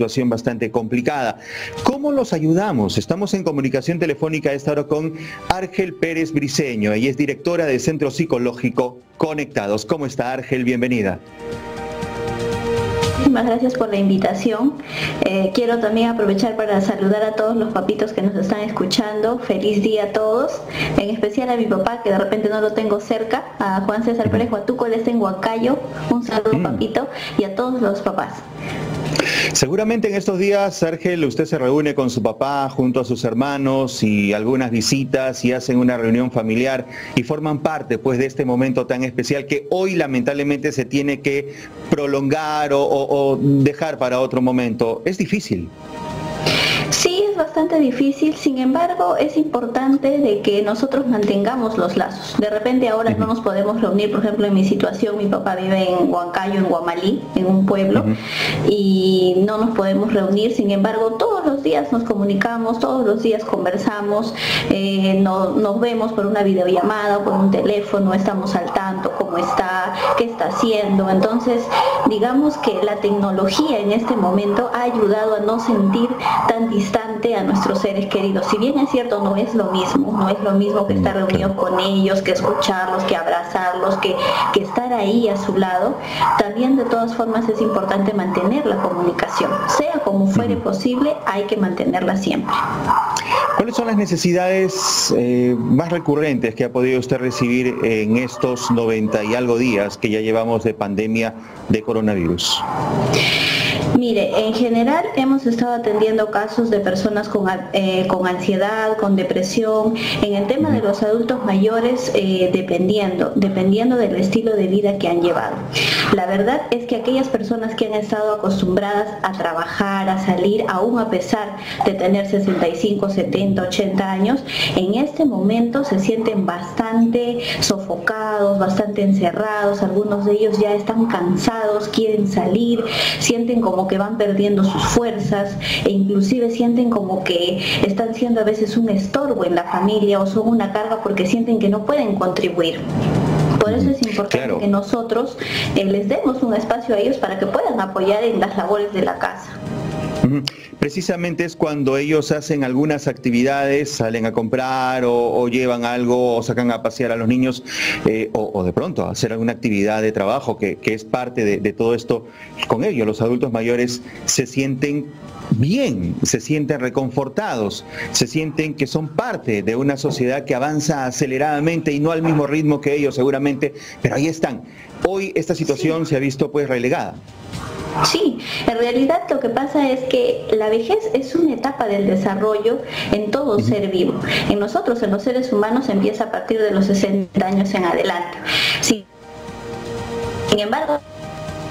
situación bastante complicada. ¿Cómo los ayudamos? Estamos en comunicación telefónica a esta hora con Argel Pérez Briceño. Ella es directora del Centro Psicológico Conectados. ¿Cómo está, Argel? Bienvenida. Muchísimas gracias por la invitación. Quiero también aprovechar para saludar a todos los papitos que nos están escuchando. Feliz día a todos, en especial a mi papá, que de repente no lo tengo cerca, a Juan César Pérez Huatuco, él está en Huancayo. Un saludo, papito, y a todos los papás. Seguramente en estos días, Argel, usted se reúne con su papá junto a sus hermanos y algunas visitas y hacen una reunión familiar y forman parte pues de este momento tan especial que hoy lamentablemente se tiene que prolongar o dejar para otro momento. Es difícil. Sí, es bastante difícil, sin embargo es importante de que nosotros mantengamos los lazos. De repente ahora no nos podemos reunir, por ejemplo en mi situación, mi papá vive en Huancayo, en Guamalí, en un pueblo, y no nos podemos reunir, sin embargo todos los días nos comunicamos, todos los días conversamos, nos vemos por una videollamada o por un teléfono, estamos al tanto, cómo está, qué está haciendo. Entonces digamos que la tecnología en este momento ha ayudado a no sentir tan distante a nuestros seres queridos. Si bien es cierto, no es lo mismo que estar reunido con ellos, que escucharlos, que abrazarlos, que estar ahí a su lado. También de todas formas es importante mantener la comunicación, sea como fuere posible, hay que mantenerla siempre. ¿Cuáles son las necesidades más recurrentes que ha podido usted recibir en estos 90 y algo días que ya llevamos de pandemia de coronavirus? Mire, en general hemos estado atendiendo casos de personas con ansiedad, con depresión. En el tema de los adultos mayores, dependiendo del estilo de vida que han llevado. La verdad es que aquellas personas que han estado acostumbradas a trabajar, a salir, aún a pesar de tener 65, 70, 80 años, en este momento se sienten bastante sofocados, bastante encerrados. Algunos de ellos ya están cansados, quieren salir, sienten como que van perdiendo sus fuerzas e inclusive sienten como que están siendo a veces un estorbo en la familia o son una carga porque sienten que no pueden contribuir. Por eso es importante que nosotros les demos un espacio a ellos para que puedan apoyar en las labores de la casa. Precisamente es cuando ellos hacen algunas actividades, salen a comprar o llevan algo o sacan a pasear a los niños o de pronto a hacer alguna actividad de trabajo que es parte de todo esto. Con ellos los adultos mayores se sienten bien, se sienten reconfortados, se sienten que son parte de una sociedad que avanza aceleradamente y no al mismo ritmo que ellos seguramente, pero ahí están. Hoy esta situación se ha visto pues relegada. Sí, en realidad lo que pasa es que la vejez es una etapa del desarrollo en todo ser vivo. En nosotros, en los seres humanos, empieza a partir de los 60 años en adelante. Sí. Sin embargo,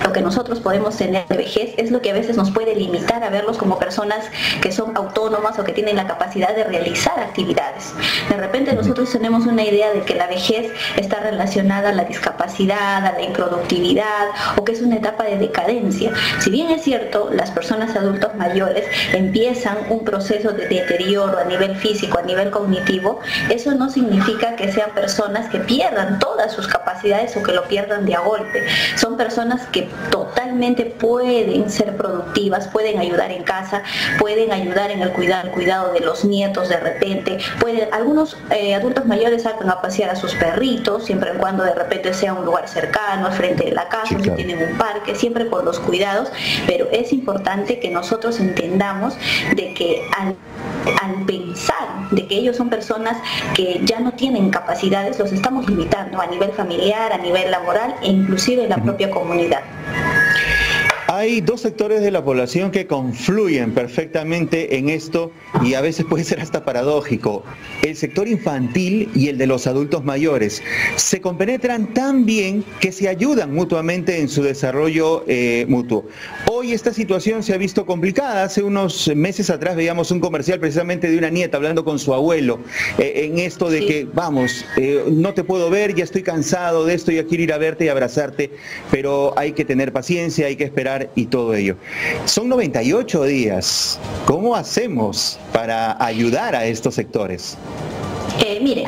lo que nosotros podemos tener de vejez es lo que a veces nos puede limitar a verlos como personas que son autónomas o que tienen la capacidad de realizar actividades. De repente nosotros tenemos una idea de que la vejez está relacionada a la discapacidad, a la improductividad o que es una etapa de decadencia. Si bien es cierto, las personas adultos mayores empiezan un proceso de deterioro a nivel físico, a nivel cognitivo, eso no significa que sean personas que pierdan todas sus capacidades o que lo pierdan de a golpe. Son personas que totalmente pueden ser productivas, pueden ayudar en casa, pueden ayudar en el cuidado de los nietos de repente, algunos adultos mayores sacan a pasear a sus perritos, siempre y cuando de repente sea un lugar cercano, al frente de la casa, si tienen un parque, siempre por los cuidados, pero es importante que nosotros entendamos de que al pensar de que ellos son personas que ya no tienen capacidades, los estamos limitando a nivel familiar, a nivel laboral e inclusive en la propia comunidad. Hay dos sectores de la población que confluyen perfectamente en esto y a veces puede ser hasta paradójico. El sector infantil y el de los adultos mayores se compenetran tan bien que se ayudan mutuamente en su desarrollo mutuo. Hoy esta situación se ha visto complicada. Hace unos meses atrás veíamos un comercial precisamente de una nieta hablando con su abuelo en esto de que, vamos, no te puedo ver, ya estoy cansado de esto, ya quiero ir a verte y abrazarte, pero hay que tener paciencia, hay que esperar y todo ello. Son 98 días. ¿Cómo hacemos para ayudar a estos sectores? Mire,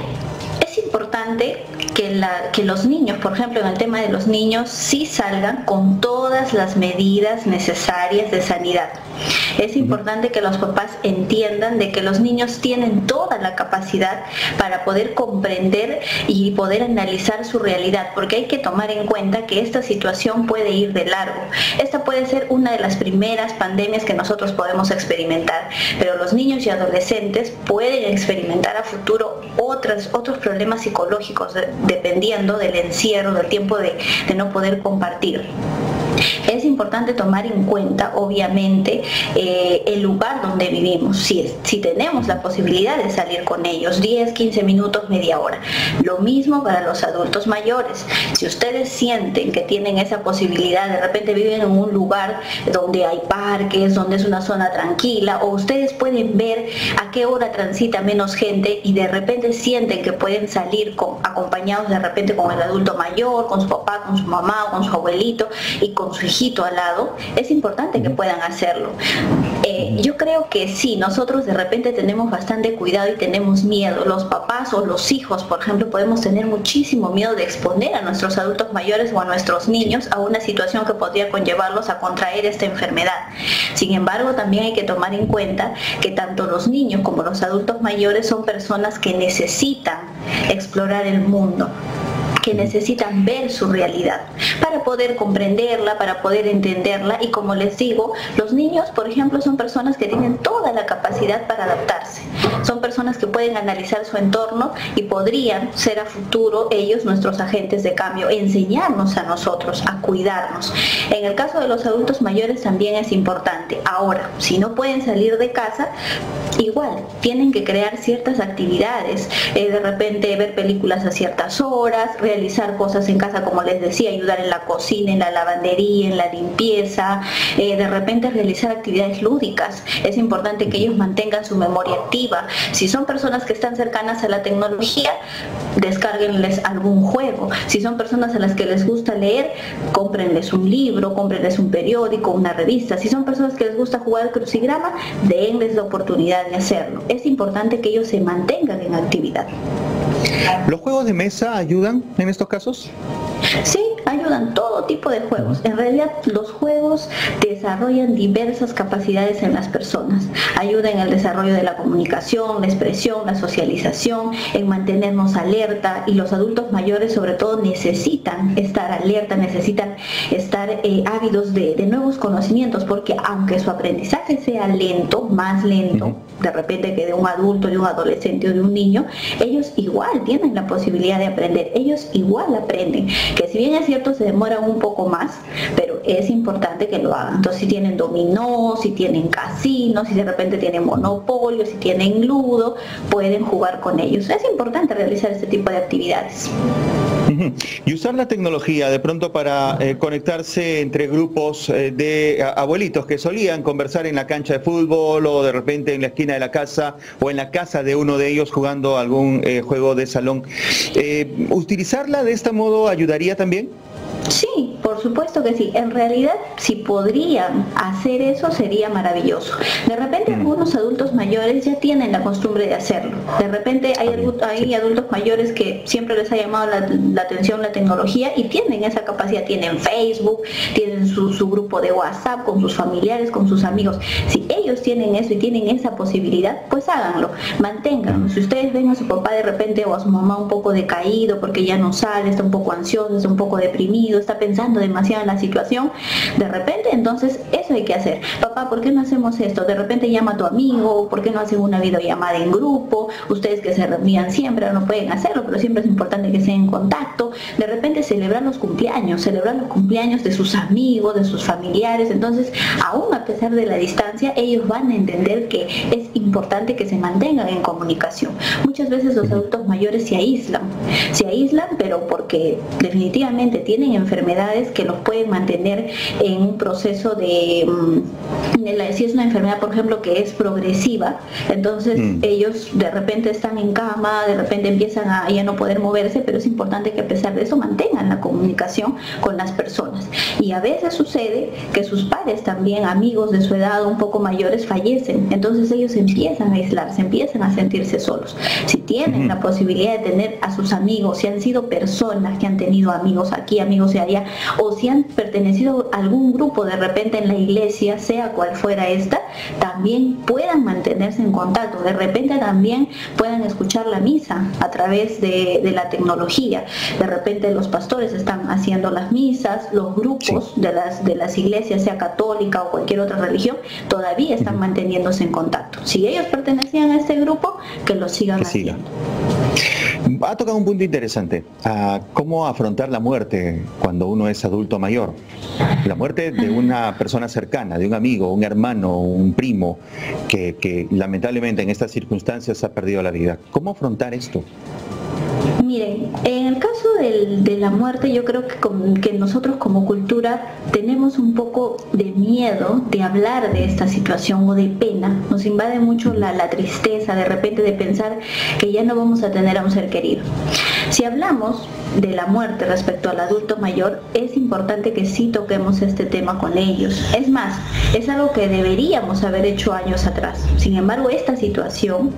es importante que los niños, por ejemplo, en el tema de los niños, sí salgan con todas las medidas necesarias de sanidad. Es importante que los papás entiendan de que los niños tienen toda la capacidad para poder comprender y poder analizar su realidad, porque hay que tomar en cuenta que esta situación puede ir de largo. Esta puede ser una de las primeras pandemias que nosotros podemos experimentar, pero los niños y adolescentes pueden experimentar a futuro otros problemas psicológicos dependiendo del encierro, del tiempo de no poder compartir. Es importante tomar en cuenta, obviamente, el lugar donde vivimos, si tenemos la posibilidad de salir con ellos, 10, 15 minutos, media hora. Lo mismo para los adultos mayores. Si ustedes sienten que tienen esa posibilidad, de repente viven en un lugar donde hay parques, donde es una zona tranquila, o ustedes pueden ver a qué hora transita menos gente y de repente sienten que pueden salir acompañados de repente con el adulto mayor, con su papá, con su mamá, o con su abuelito y con su hijito al lado, es importante que puedan hacerlo. Yo creo que sí, nosotros de repente tenemos bastante cuidado y tenemos miedo. Los papás o los hijos, por ejemplo, podemos tener muchísimo miedo de exponer a nuestros adultos mayores o a nuestros niños a una situación que podría conllevarlos a contraer esta enfermedad. Sin embargo, también hay que tomar en cuenta que tanto los niños como los adultos mayores son personas que necesitan explorar el mundo, que necesitan ver su realidad para poder comprenderla, para poder entenderla. Y como les digo, los niños, por ejemplo, son personas que tienen toda la capacidad para adaptarse. Son personas que pueden analizar su entorno y podrían ser a futuro ellos nuestros agentes de cambio, enseñarnos a nosotros a cuidarnos. En el caso de los adultos mayores también es importante. Ahora, si no pueden salir de casa, igual tienen que crear ciertas actividades, de repente ver películas a ciertas horas, realizar cosas en casa, como les decía, ayudar en la cocina, en la lavandería, en la limpieza, de repente realizar actividades lúdicas. Es importante que ellos mantengan su memoria activa. Si son personas que están cercanas a la tecnología, descárguenles algún juego. Si son personas a las que les gusta leer, cómprenles un libro, cómprenles un periódico, una revista. Si son personas que les gusta jugar crucigrama, denles la oportunidad de hacerlo. Es importante que ellos se mantengan en actividad. ¿Los juegos de mesa ayudan en estos casos? Sí, ayudan todo tipo de juegos. En realidad los juegos desarrollan diversas capacidades en las personas. Ayudan en el desarrollo de la comunicación, la expresión, la socialización, en mantenernos alerta, y los adultos mayores sobre todo necesitan estar alerta, necesitan estar ávidos de nuevos conocimientos, porque aunque su aprendizaje sea lento, más lento, de repente que de un adulto, de un adolescente o de un niño, ellos igual tienen la posibilidad de aprender, ellos igual aprenden, que si bien es cierto se demoran un poco más, pero es importante que lo hagan. Entonces, si tienen dominó, si tienen casino, si de repente tienen monopolio, si tienen ludo, pueden jugar con ellos. Es importante realizar este tipo de actividades. Y usar la tecnología de pronto para conectarse entre grupos de abuelitos que solían conversar en la cancha de fútbol o de repente en la esquina de la casa o en la casa de uno de ellos jugando algún juego de salón. ¿Utilizarla de este modo ayudaría también? Sí, por supuesto que sí. En realidad, si podrían hacer eso, sería maravilloso. De repente algunos adultos mayores ya tienen la costumbre de hacerlo. De repente hay adultos mayores que siempre les ha llamado la atención la tecnología y tienen esa capacidad. Tienen Facebook, tienen su grupo de WhatsApp con sus familiares, con sus amigos. Si ellos tienen eso y tienen esa posibilidad, pues háganlo, manténganlo. Si ustedes ven a su papá de repente o a su mamá un poco decaído porque ya no sale, está un poco ansioso, está un poco deprimido, está pensando demasiado en la situación, de repente entonces eso hay que hacer. Papá, ¿por qué no hacemos esto? De repente llama a tu amigo, ¿por qué no hacen una videollamada en grupo? Ustedes que se reunían siempre no pueden hacerlo, pero siempre es importante que estén en contacto. De repente celebrar los cumpleaños de sus amigos, de sus familiares. Entonces, aún a pesar de la distancia, ellos van a entender que es importante que se mantengan en comunicación. Muchas veces los adultos mayores se aíslan, pero porque definitivamente tienen enfermedades que los pueden mantener en un proceso de, si es una enfermedad por ejemplo que es progresiva, entonces ellos de repente están en cama, de repente empiezan a ya no poder moverse, pero es importante que a pesar de eso mantengan la comunicación con las personas. Y a veces sucede que sus padres también, amigos de su edad un poco mayores, fallecen, entonces ellos empiezan a aislarse, empiezan a sentirse solos. Si tienen la posibilidad de tener a sus amigos, si han sido personas que han tenido amigos aquí, amigos sea ya, o si han pertenecido a algún grupo de repente en la iglesia, sea cual fuera esta, también puedan mantenerse en contacto, de repente también puedan escuchar la misa a través de la tecnología, de repente los pastores están haciendo las misas, los grupos de las iglesias, sea católica o cualquier otra religión, todavía están manteniéndose en contacto. Si ellos pertenecían a este grupo, que lo sigan haciendo. Ha tocado un punto interesante, cómo afrontar la muerte cuando uno es adulto mayor. La muerte de una persona cercana, de un amigo, un hermano, un primo, que lamentablemente en estas circunstancias ha perdido la vida. ¿Cómo afrontar esto? Miren, en el caso de la muerte, yo creo que nosotros como cultura tenemos un poco de miedo de hablar de esta situación, o de pena. Nos invade mucho la tristeza de repente de pensar que ya no vamos a tener a un ser querido. Si hablamos de la muerte respecto al adulto mayor, es importante que sí toquemos este tema con ellos. Es más, es algo que deberíamos haber hecho años atrás. Sin embargo, esta situación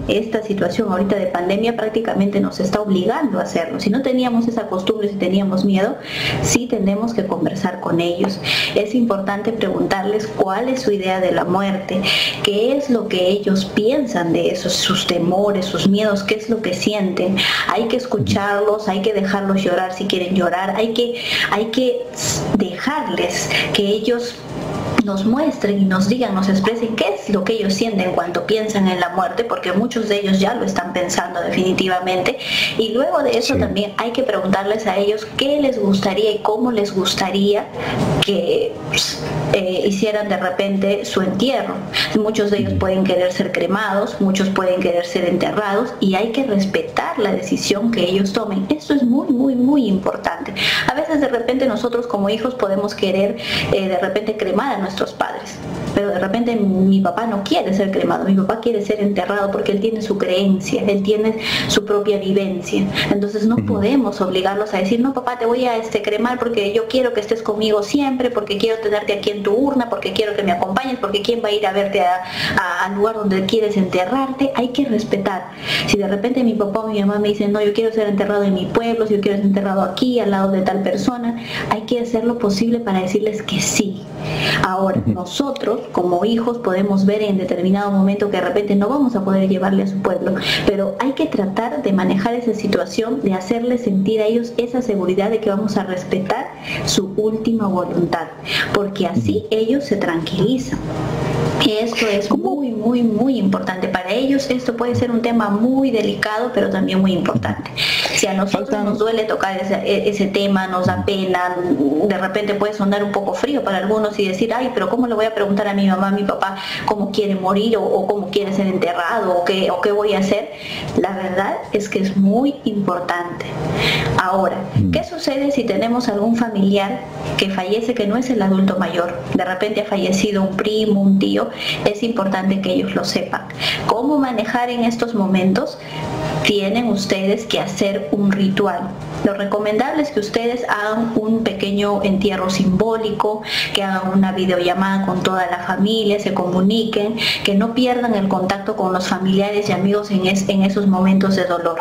ahorita de pandemia prácticamente nos está obligando a hacerlo. Si no teníamos esa costumbre, si teníamos miedo, sí tenemos que conversar con ellos. Es importante preguntarles cuál es su idea de la muerte, qué es lo que ellos piensan de eso, sus temores, sus miedos, qué es lo que sienten. Hay que escucharlos, hay que dejarlos llorar si quieren llorar, hay que dejarles que ellos nos muestren y nos digan, nos expresen qué es lo que ellos sienten cuando piensan en la muerte, porque muchos de ellos ya lo están pensando definitivamente, y luego de eso también hay que preguntarles a ellos qué les gustaría y cómo les gustaría que hicieran de repente su entierro. Muchos de ellos pueden querer ser cremados, muchos pueden querer ser enterrados, y hay que respetar la decisión que ellos tomen. Esto es muy, muy, muy importante. A veces de repente nosotros como hijos podemos querer de repente cremar a nuestros padres, pero de repente mi papá no quiere ser cremado, mi papá quiere ser enterrado porque él tiene su creencia, él tiene su propia vivencia. Entonces no podemos obligarlos a decir, no papá, te voy a cremar porque yo quiero que estés conmigo siempre, porque quiero tenerte aquí en tu urna, porque quiero que me acompañes, porque quién va a ir a verte al lugar donde quieres enterrarte. Hay que respetar. Si de repente mi papá o mi mamá me dicen, no, yo quiero ser enterrado en mi pueblo, si yo quiero ser enterrado aquí, al lado de tal persona, hay que hacer lo posible para decirles que sí. Ahora, nosotros como hijos podemos ver en determinado momento que de repente no vamos a poder llevarle a su pueblo, pero hay que tratar de manejar esa situación, de hacerles sentir a ellos esa seguridad de que vamos a respetar su última voluntad, porque así ellos se tranquilizan. Esto es muy, muy, muy importante. Para ellos esto puede ser un tema muy delicado, pero también muy importante. Si a nosotros nos duele tocar ese tema, nos da pena, de repente puede sonar un poco frío para algunos y decir, ay, pero ¿cómo le voy a preguntar a mi mamá, a mi papá, cómo quiere morir o cómo quiere ser enterrado o qué voy a hacer? La verdad es que es muy importante. Ahora, ¿qué sucede si tenemos algún familiar que fallece, que no es el adulto mayor? De repente ha fallecido un primo, un tío. Es importante que ellos lo sepan. ¿Cómo manejar en estos momentos? Tienen ustedes que hacer un ritual. Lo recomendable es que ustedes hagan un pequeño entierro simbólico, que hagan una videollamada con toda la familia, se comuniquen, que no pierdan el contacto con los familiares y amigos en esos momentos de dolor.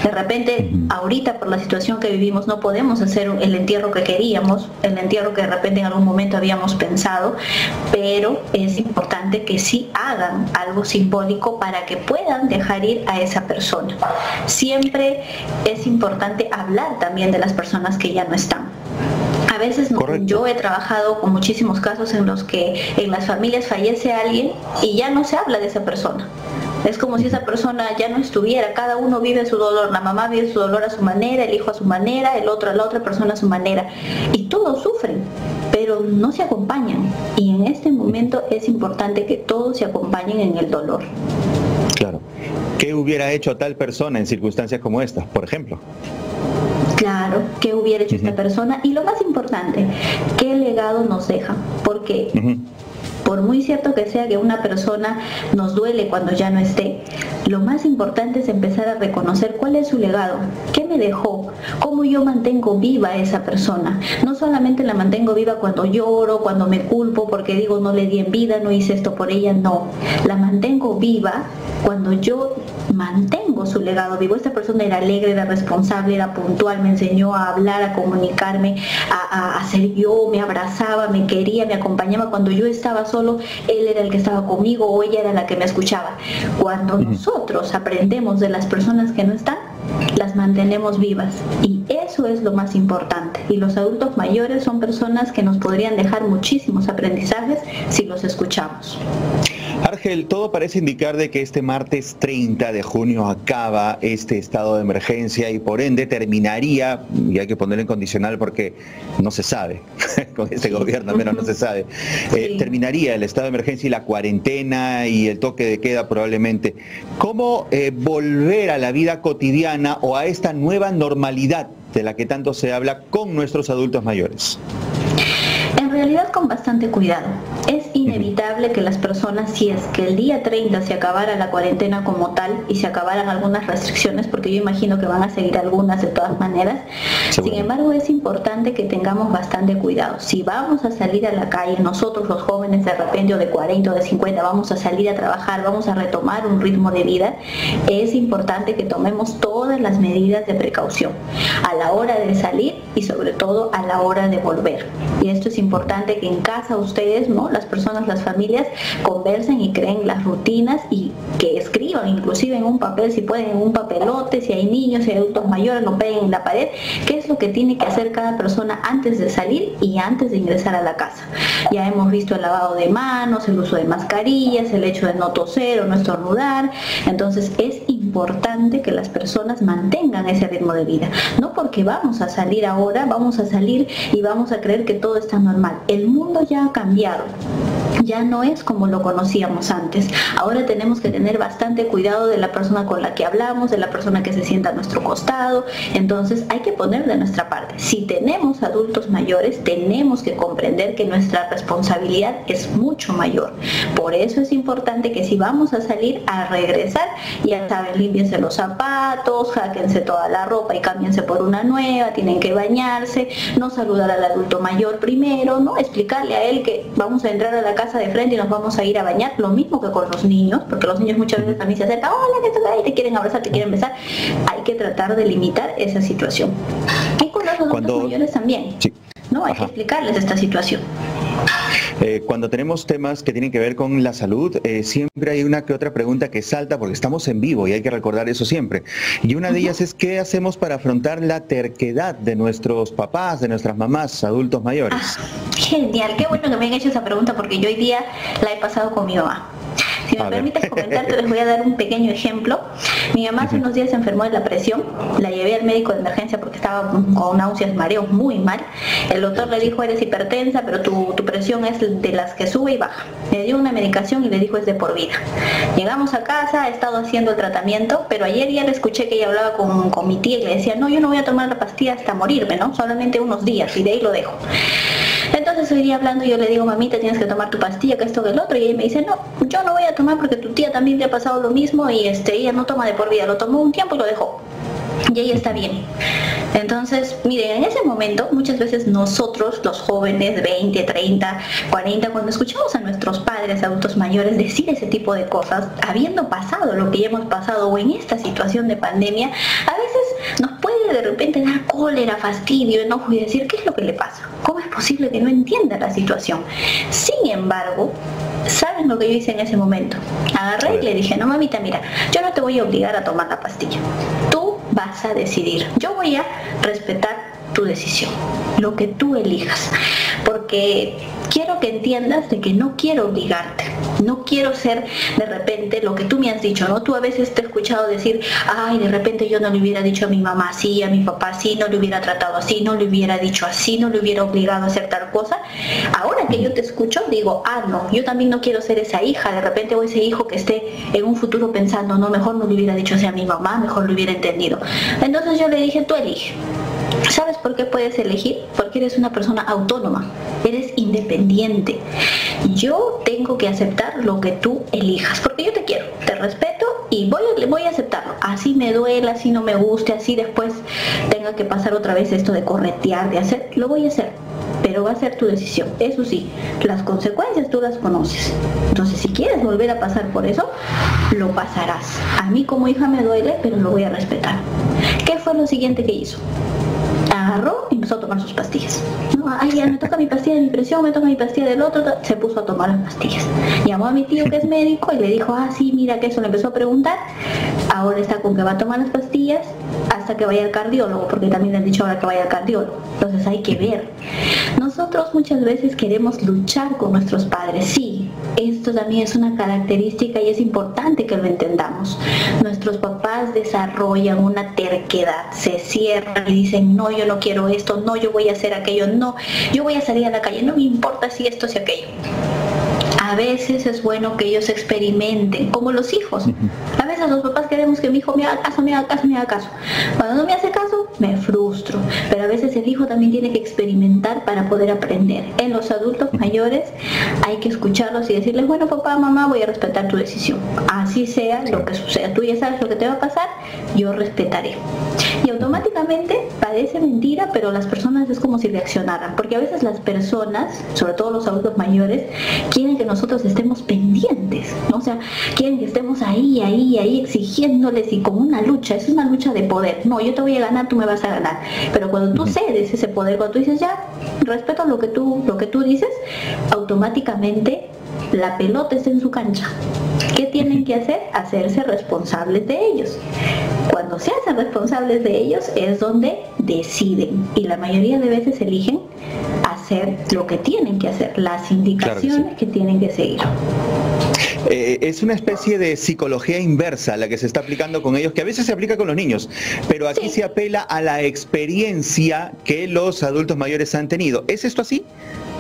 De repente, ahorita por la situación que vivimos no podemos hacer el entierro que queríamos, el entierro que de repente en algún momento habíamos pensado, pero es importante que sí hagan algo simbólico para que puedan dejar ir a esa persona. Siempre es importante hablar también de las personas que ya no están. A veces yo he trabajado con muchísimos casos en los que en las familias fallece alguien y ya no se habla de esa persona. Es como si esa persona ya no estuviera, cada uno vive su dolor, la mamá vive su dolor a su manera, el hijo a su manera, la otra persona a su manera, y todos sufren, pero no se acompañan, y en este momento es importante que todos se acompañen en el dolor. Claro. ¿Qué hubiera hecho tal persona en circunstancias como esta, por ejemplo? Claro, ¿qué hubiera hecho esta persona? Y lo más importante, ¿qué legado nos deja? Porque por muy cierto que sea que una persona nos duele cuando ya no esté, lo más importante es empezar a reconocer cuál es su legado, qué me dejó, cómo yo mantengo viva a esa persona. No solamente la mantengo viva cuando lloro, cuando me culpo porque digo no le di en vida, no hice esto por ella, no. La mantengo viva cuando yo mantengo su legado vivo. Esta persona era alegre, era responsable, era puntual, me enseñó a hablar, a comunicarme, a ser yo, me abrazaba, me quería, me acompañaba cuando yo estaba solo, él era el que estaba conmigo o ella era la que me escuchaba. Cuando nosotros aprendemos de las personas que no están, las mantenemos vivas, y eso es lo más importante. Y los adultos mayores son personas que nos podrían dejar muchísimos aprendizajes si los escuchamos. Argel, todo parece indicar de que este martes 30 de junio acaba este estado de emergencia y por ende terminaría, y hay que ponerlo en condicional porque no se sabe, con este gobierno al menos no se sabe, terminaría el estado de emergencia y la cuarentena y el toque de queda probablemente. ¿Cómo volver a la vida cotidiana o a esta nueva normalidad de la que tanto se habla con nuestros adultos mayores? En realidad con bastante cuidado. Es inevitable que las personas, si es que el día 30 se acabara la cuarentena como tal y se acabaran algunas restricciones, porque yo imagino que van a seguir algunas de todas maneras, sin embargo es importante que tengamos bastante cuidado. Si vamos a salir a la calle, nosotros los jóvenes de repente o de 40 o de 50 vamos a salir a trabajar, vamos a retomar un ritmo de vida, es importante que tomemos todas las medidas de precaución a la hora de salir y sobre todo a la hora de volver. Y esto es importante que en casa ustedes, ¿no?, las personas, las familias, conversen y creen las rutinas y que escriban inclusive en un papel, si pueden, en un papelote, si hay niños, si hay adultos mayores, lo peguen en la pared, qué es lo que tiene que hacer cada persona antes de salir y antes de ingresar a la casa. Ya hemos visto el lavado de manos, el uso de mascarillas, el hecho de no toser o no estornudar. Entonces es importante que las personas mantengan ese ritmo de vida. No porque vamos a salir ahora, vamos a salir y vamos a creer que todo está normal. El mundo ya ha cambiado. Ya no es como lo conocíamos antes. Ahora tenemos que tener bastante cuidado de la persona con la que hablamos, de la persona que se sienta a nuestro costado. Entonces hay que poner de nuestra parte. Si tenemos adultos mayores, tenemos que comprender que nuestra responsabilidad es mucho mayor. Por eso es importante que si vamos a salir, a regresar, ya saben, límpiense los zapatos, jáquense toda la ropa y cámbiense por una nueva, tienen que bañarse, no saludar al adulto mayor primero, ¿no? Explicarle a él que vamos a entrar a la casa de frente y nos vamos a ir a bañar, lo mismo que con los niños, porque los niños muchas veces también se acercan, hola, ¿qué tal? Y te quieren abrazar, te quieren besar. Hay que tratar de limitar esa situación. Y con los adultos mayores también, ¿no? Hay que explicarles esta situación. Cuando tenemos temas que tienen que ver con la salud, siempre hay una que otra pregunta que salta porque estamos en vivo y hay que recordar eso siempre. Y una de ellas es ¿qué hacemos para afrontar la terquedad de nuestros papás, de nuestras mamás, adultos mayores? Genial, qué bueno que me han hecho esa pregunta porque yo hoy día la he pasado con mi mamá. Si me permites comentarte, les voy a dar un pequeño ejemplo. Mi mamá hace unos días se enfermó de la presión, la llevé al médico de emergencia porque estaba con náuseas, mareos muy mal. El doctor le dijo, eres hipertensa, pero tu presión es de las que sube y baja. Le dio una medicación y le dijo, es de por vida. Llegamos a casa, he estado haciendo el tratamiento, pero ayer ya le escuché que ella hablaba con mi tía y le decía, no, yo no voy a tomar la pastilla hasta morirme, ¿no? Solamente unos días y de ahí lo dejo. Entonces hoy día hablando yo le digo, mamita, tienes que tomar tu pastilla, que esto, que el otro, y ella me dice, no, yo no voy a tomar porque tu tía también le ha pasado lo mismo y ella no toma de por vida, lo tomó un tiempo y lo dejó. Y ella está bien. Entonces, miren, en ese momento, muchas veces nosotros, los jóvenes, 20, 30, 40, cuando escuchamos a nuestros padres, adultos mayores, decir ese tipo de cosas, habiendo pasado lo que ya hemos pasado o en esta situación de pandemia, a veces nos puede de repente dar cólera, fastidio, enojo y decir, ¿qué es lo que le pasa? ¿Cómo es posible que no entienda la situación? Sin embargo, ¿saben lo que yo hice en ese momento? Agarré y le dije, no, mamita, mira, yo no te voy a obligar a tomar la pastilla. Tú vas a decidir. Yo voy a respetar tu decisión, lo que tú elijas, porque quiero que entiendas de que no quiero obligarte, no quiero ser de repente lo que tú me has dicho, ¿no? Tú a veces te he escuchado decir, ay, de repente yo no le hubiera dicho a mi mamá así, a mi papá así, no le hubiera tratado así, no le hubiera dicho así, no le hubiera obligado a hacer tal cosa. Ahora que yo te escucho, digo, ah, no, yo también no quiero ser esa hija, de repente o ese hijo que esté en un futuro pensando, no, mejor no le hubiera dicho así a mi mamá, mejor lo hubiera entendido. Entonces yo le dije, tú elige. ¿Sabes por qué puedes elegir? Porque eres una persona autónoma, eres independiente. Yo tengo que aceptar lo que tú elijas, porque yo te quiero, te respeto y voy a aceptarlo. Así me duela, así no me guste, así después tenga que pasar otra vez esto de corretear, de hacer, lo voy a hacer. pero va a ser tu decisión. Eso sí, las consecuencias tú las conoces. Entonces, si quieres volver a pasar por eso, lo pasarás. A mí como hija me duele, pero lo voy a respetar. ¿Qué fue lo siguiente que hizo? Agarró y empezó a tomar sus pastillas. No, ay, ya me toca mi pastilla de mi presión, me toca mi pastilla del otro, se puso a tomar las pastillas. Llamó a mi tío que es médico y le dijo, sí, mira que eso, le empezó a preguntar. Ahora está con que va a tomar las pastillas hasta que vaya al cardiólogo, porque también le han dicho ahora que vaya al cardiólogo. Entonces hay que ver. Nosotros muchas veces queremos luchar con nuestros padres, sí. Esto también es una característica y es importante que lo entendamos. Nuestros papás desarrollan una terquedad, se cierran y dicen, no, yo no quiero esto, no, yo voy a hacer aquello, no, yo voy a salir a la calle, no me importa si esto, si aquello. A veces es bueno que ellos experimenten, como los hijos. A veces los papás queremos que mi hijo me haga caso, me haga caso, me haga caso. Cuando no me hace caso, me frustro. Pero a veces el hijo también tiene que experimentar para poder aprender. En los adultos mayores hay que escucharlos y decirles, bueno, papá, mamá, voy a respetar tu decisión. Así sea lo que suceda. Tú ya sabes lo que te va a pasar, yo respetaré. Y automáticamente parece mentira, pero las personas es como si reaccionaran. Porque a veces las personas, sobre todo los adultos mayores, quieren que nosotros estemos pendientes, ¿no? O sea, quieren que estemos ahí exigiéndoles y como una lucha, es una lucha de poder. No, yo te voy a ganar, tú me vas a ganar. Pero cuando tú cedes ese poder, cuando tú dices ya, respeto lo que tú dices, automáticamente la pelota está en su cancha. ¿Qué tienen que hacer? Hacerse responsables de ellos. Cuando se hacen responsables de ellos es donde deciden y la mayoría de veces eligen hacer lo que tienen que hacer, las indicaciones que tienen que seguir. Es una especie de psicología inversa la que se está aplicando con ellos, que a veces se aplica con los niños, pero aquí se apela a la experiencia que los adultos mayores han tenido. ¿Es esto así?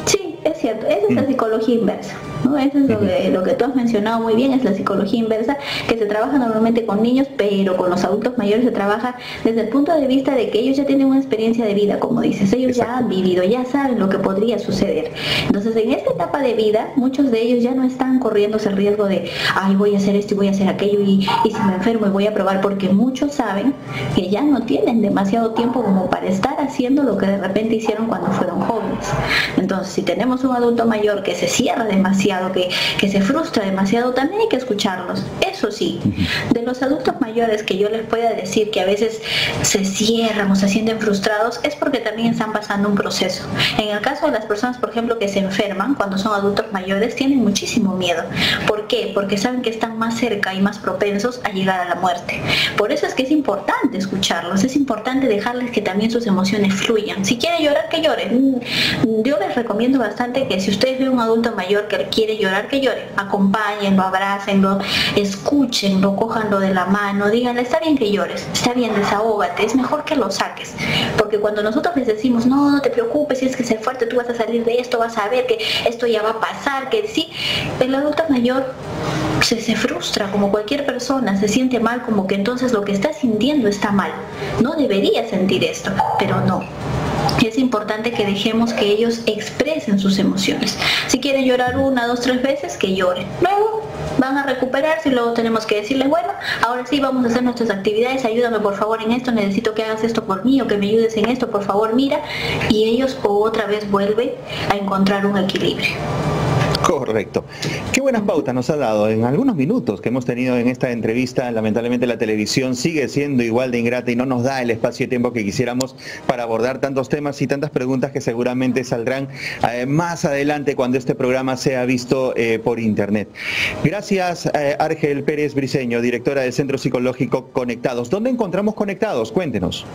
Sí, es cierto, esa es la psicología inversa, ¿no? Eso es lo que tú has mencionado muy bien, es la psicología inversa, que se trabaja normalmente con niños, pero con los adultos mayores se trabaja desde el punto de vista de que ellos ya tienen una experiencia de vida, como dices, ellos ya han vivido, ya saben lo que podría suceder. Entonces, en esta etapa de vida, muchos de ellos ya no están corriéndose el riesgo de, voy a hacer esto y voy a hacer aquello, y si me enfermo y voy a probar, porque muchos saben que ya no tienen demasiado tiempo como para estar haciendo lo que de repente hicieron cuando fueron jóvenes. Entonces, si tenemos un adulto mayor que se cierra demasiado, que se frustra demasiado, también hay que escucharlos. Eso sí, de los adultos mayores que yo les pueda decir que a veces se cierran o se sienten frustrados, es porque también están pasando un proceso. En el caso de las personas, por ejemplo, que se enferman cuando son adultos mayores, tienen muchísimo miedo. ¿Por qué? Porque saben que están más cerca y más propensos a llegar a la muerte. Por eso es que es importante escucharlos, es importante dejarles que también sus emociones fluyan. Si quieren llorar, que lloren. Yo les recomiendo bastante que si ustedes ven un adulto mayor que quiere llorar, que llore, acompáñenlo, abrácenlo, escúchenlo, cójanlo de la mano, díganle, está bien que llores, está bien, desahógate, es mejor que lo saques, porque cuando nosotros les decimos, no te preocupes, si es que ser fuerte, tú vas a salir de esto, vas a ver que esto ya va a pasar, que sí, el adulto mayor se frustra como cualquier persona, se siente mal, como que entonces lo que está sintiendo está mal, no debería sentir esto, pero no. Es importante que dejemos que ellos expresen sus emociones. Si quieren llorar 1, 2, 3 veces, que lloren. Luego van a recuperarse y luego tenemos que decirles, bueno, ahora sí vamos a hacer nuestras actividades, ayúdame por favor en esto, necesito que hagas esto por mí o que me ayudes en esto, por favor, mira. Y ellos otra vez vuelven a encontrar un equilibrio. Correcto. Qué buenas pautas nos ha dado en algunos minutos que hemos tenido en esta entrevista. Lamentablemente la televisión sigue siendo igual de ingrata y no nos da el espacio y tiempo que quisiéramos para abordar tantos temas y tantas preguntas que seguramente saldrán más adelante cuando este programa sea visto por internet. Gracias, Argel Pérez Briceño, directora del Centro Psicológico Conectados. ¿Dónde encontramos Conectados? Cuéntenos.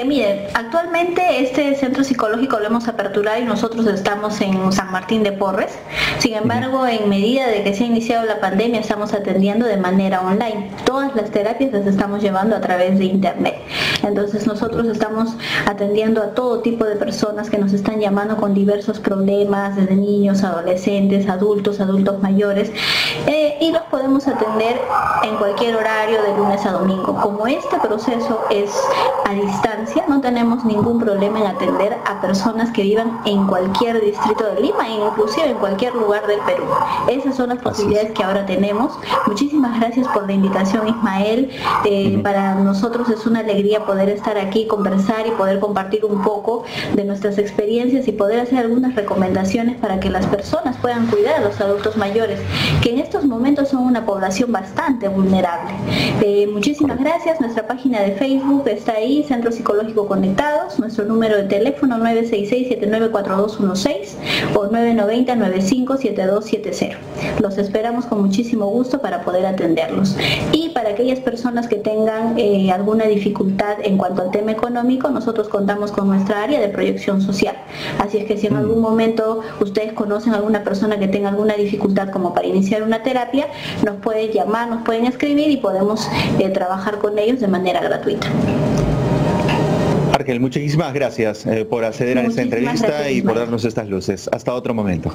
Miren, actualmente este centro psicológico lo hemos aperturado y nosotros estamos en San Martín de Porres. Sin embargo, en medida de que se ha iniciado la pandemia, estamos atendiendo de manera online. Todas las terapias las estamos llevando a través de internet. Entonces nosotros estamos atendiendo a todo tipo de personas que nos están llamando con diversos problemas, desde niños, adolescentes, adultos mayores. y los podemos atender en cualquier horario de lunes a domingo. Como este proceso es a distancia, no tenemos ningún problema en atender a personas que vivan en cualquier distrito de Lima e inclusive en cualquier lugar del Perú. Esas son las posibilidades que ahora tenemos. Muchísimas gracias por la invitación, Ismael. Para nosotros es una alegría poder estar aquí, conversar y poder compartir un poco de nuestras experiencias y poder hacer algunas recomendaciones para que las personas puedan cuidar a los adultos mayores, que en estos momentos son una población bastante vulnerable. Muchísimas gracias. Nuestra página de Facebook está ahí, Centro Psicológico Conectados, nuestro número de teléfono 966-794216 o 990-957270. Los esperamos con muchísimo gusto para poder atenderlos. Y para aquellas personas que tengan alguna dificultad en cuanto al tema económico, nosotros contamos con nuestra área de proyección social. Así es que si en algún momento ustedes conocen a alguna persona que tenga alguna dificultad como para iniciar una terapia, nos pueden llamar, nos pueden escribir y podemos trabajar con ellos de manera gratuita. Argel, muchísimas gracias por acceder a esta entrevista y por darnos estas luces. Hasta otro momento.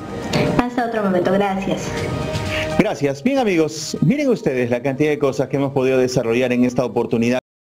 Hasta otro momento, gracias. Gracias. Bien, amigos, miren ustedes la cantidad de cosas que hemos podido desarrollar en esta oportunidad.